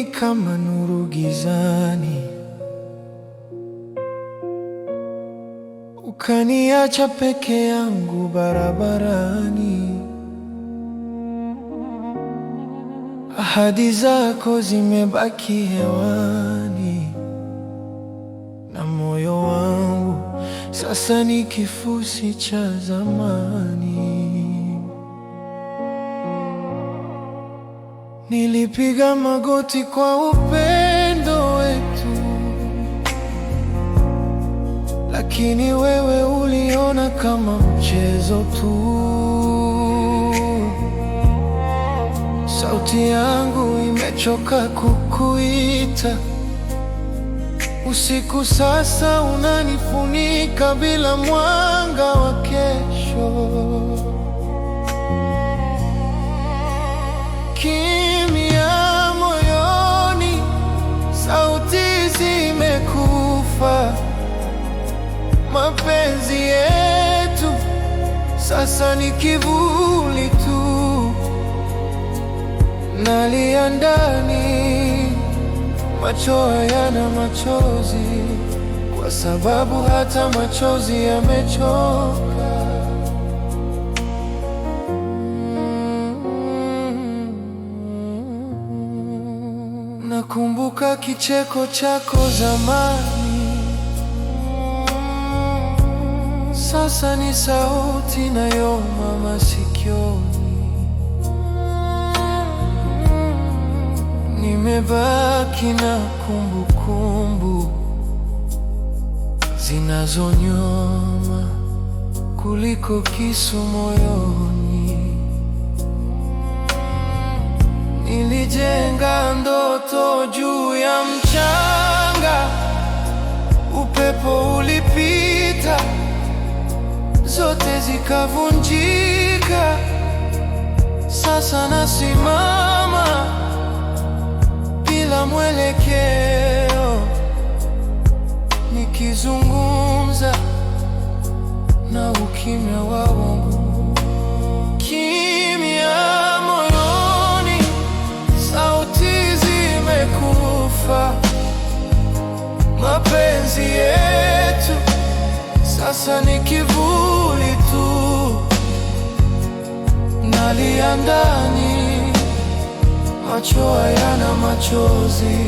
mimi kama nuru gizani, ukaniacha peke yangu barabarani. Ahadi zako zimebaki hewani, na moyo wangu sasa ni kifusi cha zamani. Nilipiga magoti kwa upendo wetu, lakini wewe uliona kama mchezo tu. Sauti yangu imechoka kukuita, usiku sasa unanifunika bila mwanga wa kesho. Kimya moyoni, sauti zimekufa. Mapenzi yetu sasa ni kivuli tu. Nalia ndani, macho hayana machozi, kwa sababu hata machozi yamechoka. Nakumbuka kicheko chako zamani, sasa ni sauti inayoma masikioni. Nimebaki na kumbukumbu zinazonyoma kuliko kisu moyoni. Nilijenga ndoto juu ya mchanga, upepo ulipita, zote zikavunjika. Sasa nasimama bila mwelekeo, nikizungumza na ukimya wa uongo. Kimya moyoni, sauti zimekufa. Mapenzi yetu sasa ni kivuli tu. Nalia ndani, macho hayana machozi,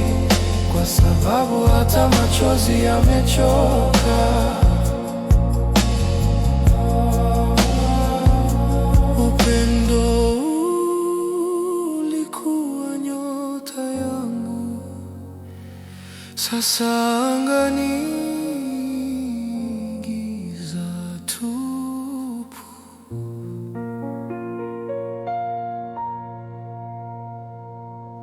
kwa sababu hata machozi yamechoka. Upendo ulikuwa nyota yangu, sasa angani